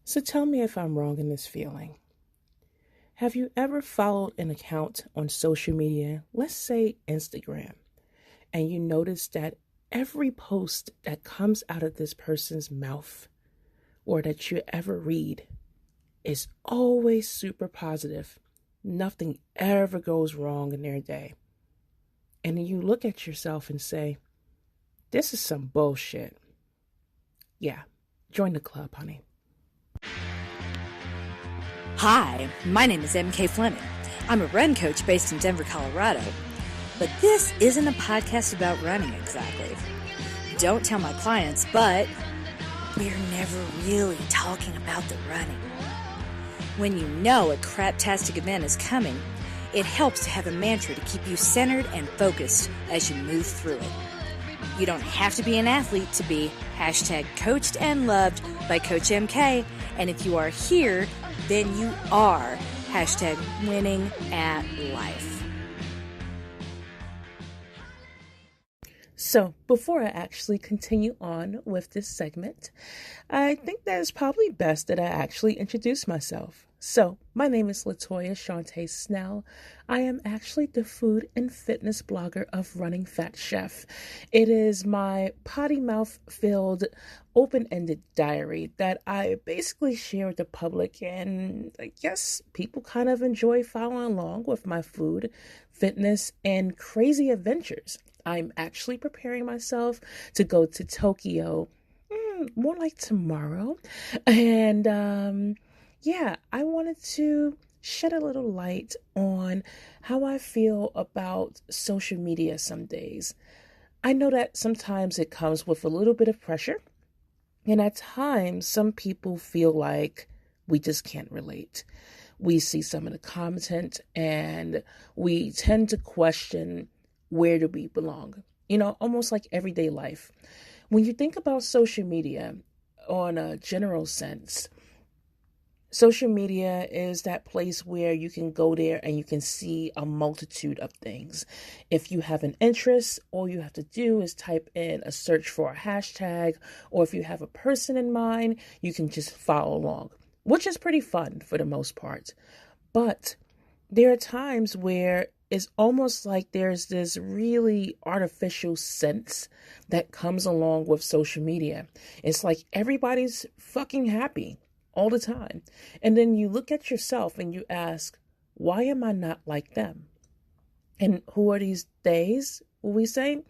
So tell me if I'm wrong in this feeling. Have you ever followed an account on social media, let's say Instagram, and you notice that every post that comes out of this person's mouth or that you ever read is always super positive? Nothing ever goes wrong in their day. And then you look at yourself and say, this is some bullshit. Yeah, join the club, honey. Hi, my name is MK Fleming. I'm a run coach based in Denver, Colorado. But this isn't a podcast about running exactly. Don't tell my clients, but we're never really talking about the running. When you know a craptastic event is coming, it helps to have a mantra to keep you centered and focused as you move through it. You don't have to be an athlete to be #coached and loved by Coach MK. And if you are here, then you are #winning at life. So, before I actually continue on with this segment, I think that it's probably best that I actually introduce myself. So, my name is Latoya Shante Snell. I am actually the food and fitness blogger of Running Fat Chef. It is my potty mouth filled, open-ended diary that I basically share with the public, and I guess people kind of enjoy following along with my food, fitness, and crazy adventures. I'm actually preparing myself to go to Tokyo, more like tomorrow. And yeah, I wanted to shed a little light on how I feel about social media some days. I know that sometimes it comes with a little bit of pressure, and at times some people feel like we just can't relate. We see some of the content and we tend to question, where do we belong? Almost like everyday life. When you think about social media on a general sense, social media is that place where you can go there and you can see a multitude of things. If you have an interest, all you have to do is type in a search for a hashtag, or if you have a person in mind, you can just follow along, which is pretty fun for the most part. But there are times where it's almost like there's this really artificial sense that comes along with social media. It's like everybody's fucking happy all the time. And then you look at yourself and you ask, why am I not like them? And who are these days? Will we say,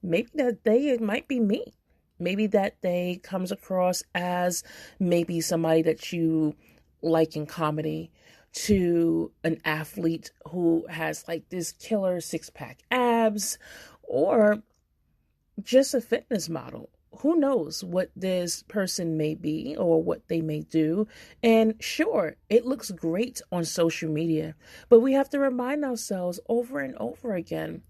maybe that day it might be me. Maybe that day comes across as maybe somebody that you like in comedy, to an athlete who has like this killer six-pack abs, or just a fitness model. Who knows what this person may be or what they may do. And sure, it looks great on social media, but we have to remind ourselves over and over again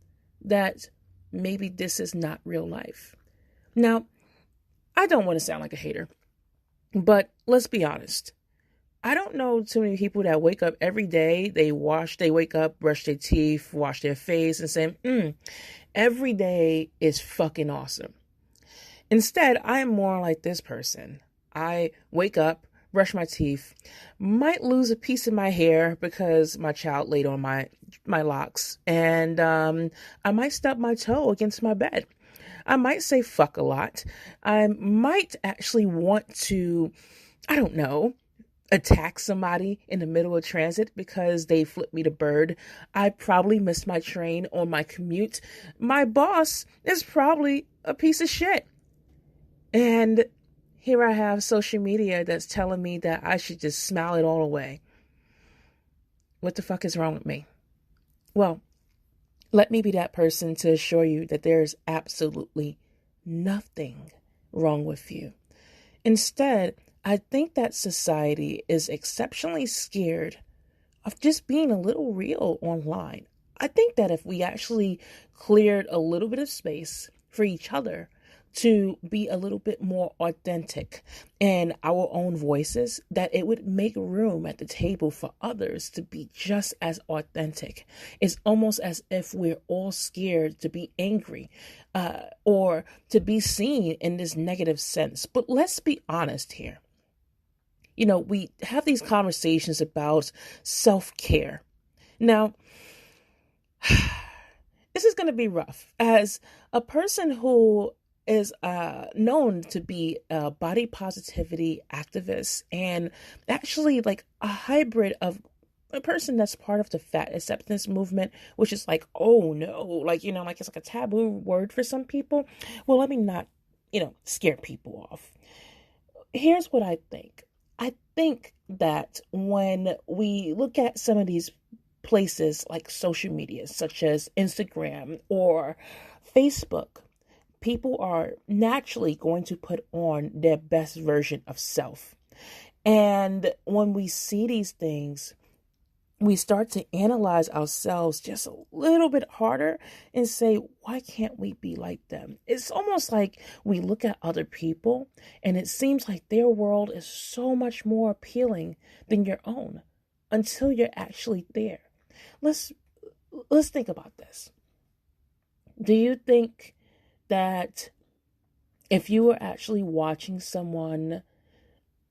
that maybe this is not real life. Now, I don't want to sound like a hater, but let's be honest. I don't know too many people that wake up every day, they wake up, brush their teeth, wash their face, and say, every day is fucking awesome. Instead, I am more like this person. I wake up, brush my teeth, might lose a piece of my hair because my child laid on my locks, and I might stub my toe against my bed. I might say fuck a lot. I might actually want to, I don't know, attack somebody in the middle of transit because they flipped me the bird. I probably missed my train on my commute. My boss is probably a piece of shit. And here I have social media that's telling me that I should just smile it all away. What the fuck is wrong with me? Well, let me be that person to assure you that there's absolutely nothing wrong with you. Instead, I think that society is exceptionally scared of just being a little real online. I think that if we actually cleared a little bit of space for each other to be a little bit more authentic in our own voices, that it would make room at the table for others to be just as authentic. It's almost as if we're all scared to be angry or to be seen in this negative sense. But let's be honest here. we have these conversations about self-care. Now, this is going to be rough as a person who is known to be a body positivity activist and actually like a hybrid of a person that's part of the fat acceptance movement, which is like, oh no, like, like it's like a taboo word for some people. Well, let me not, scare people off. Here's what I think. I think that when we look at some of these places like social media, such as Instagram or Facebook, people are naturally going to put on their best version of self. And when we see these things, we start to analyze ourselves just a little bit harder and say, why can't we be like them? It's almost like we look at other people and it seems like their world is so much more appealing than your own until you're actually there. Let's think about this. Do you think that if you were actually watching someone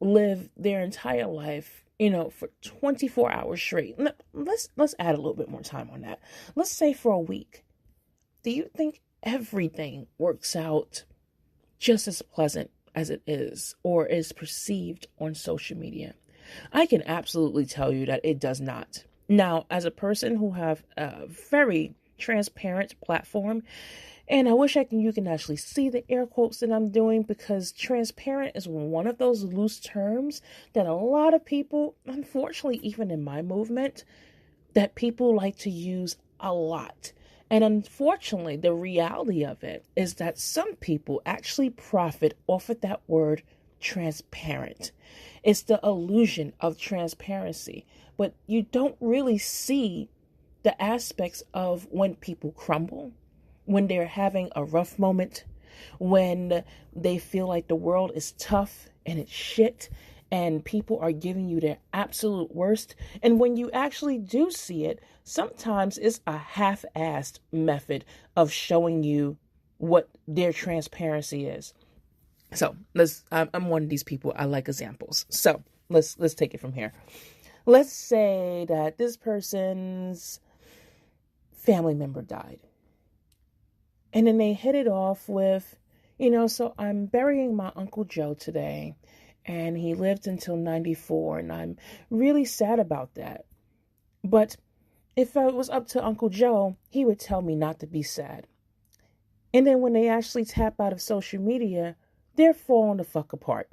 live their entire life, for 24 hours straight, let's add a little bit more time on that. Let's say for a week, do you think everything works out just as pleasant as it is or is perceived on social media? I can absolutely tell you that it does not. Now, as a person who have a very transparent platform, and I wish you can actually see the air quotes that I'm doing, because transparent is one of those loose terms that a lot of people, unfortunately, even in my movement, that people like to use a lot. And unfortunately, the reality of it is that some people actually profit off of that word transparent. It's the illusion of transparency, but you don't really see the aspects of when people crumble, when they're having a rough moment, when they feel like the world is tough and it's shit and people are giving you their absolute worst. And when you actually do see it, sometimes it's a half-assed method of showing you what their transparency is. So I'm one of these people. I like examples. So let's take it from here. Let's say that this person's family member died. And then they hit it off with, so I'm burying my Uncle Joe today, and he lived until 94, and I'm really sad about that. But if it was up to Uncle Joe, he would tell me not to be sad. And then when they actually tap out of social media, they're falling the fuck apart.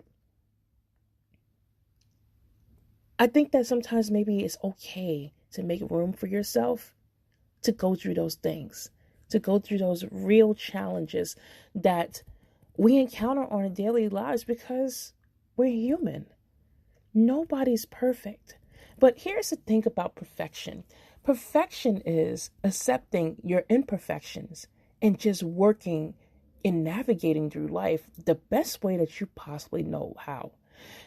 I think that sometimes maybe it's okay to make room for yourself to go through those things, to go through those real challenges that we encounter on our daily lives, because we're human. Nobody's perfect. But here's the thing about perfection. Perfection is accepting your imperfections and just working and navigating through life the best way that you possibly know how.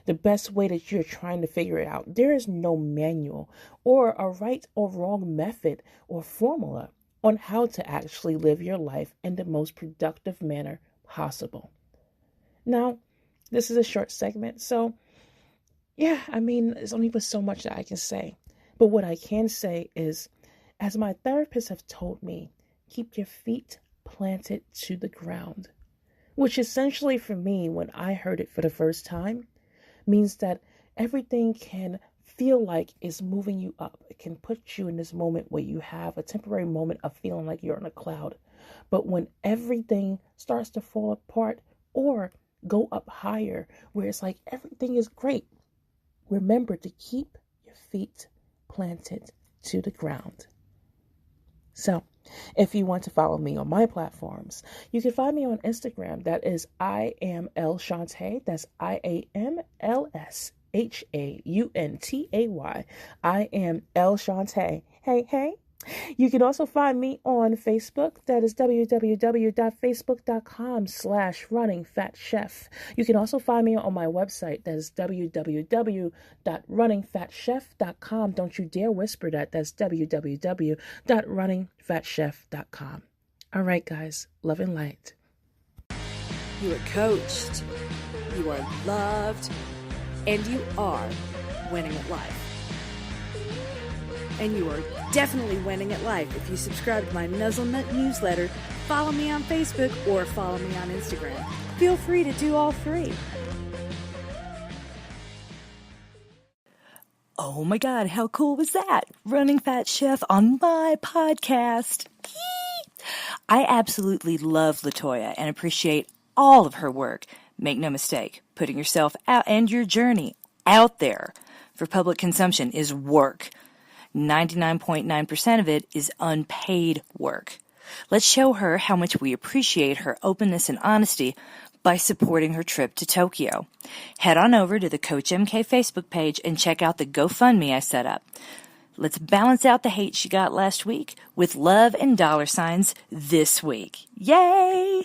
The best way that you're trying to figure it out. There is no manual or a right or wrong method or formula on how to actually live your life in the most productive manner possible. Now, this is a short segment, so yeah, there's only but so much that I can say. But what I can say is, as my therapists have told me, keep your feet planted to the ground, which essentially for me, when I heard it for the first time, means that everything can feel like it's moving you up. It can put you in this moment where you have a temporary moment of feeling like you're on a cloud. But when everything starts to fall apart or go up higher, where it's like everything is great, remember to keep your feet planted to the ground. So, if you want to follow me on my platforms, you can find me on Instagram. That is I am L Shantae. That's IAMLSHAUNTAY. I am L Shantae. Hey. You can also find me on Facebook. That is www.facebook.com/runningfatchef. You can also find me on my website. That is www.runningfatchef.com. Don't you dare whisper that. That's www.runningfatchef.com. All right, guys. Love and light. You are coached. You are loved. And you are winning at life. And you are definitely winning at life if you subscribe to my Nuzzlenut newsletter, follow me on Facebook, or follow me on Instagram. Feel free to do all three. Oh my God, how cool was that? Running Fat Chef on my podcast. I absolutely love LaToya and appreciate all of her work. Make no mistake, putting yourself out and your journey out there for public consumption is work. 99.9% of it is unpaid work. Let's show her how much we appreciate her openness and honesty by supporting her trip to Tokyo. Head on over to the Coach MK Facebook page and check out the GoFundMe I set up. Let's balance out the hate she got last week with love and dollar signs this week. Yay!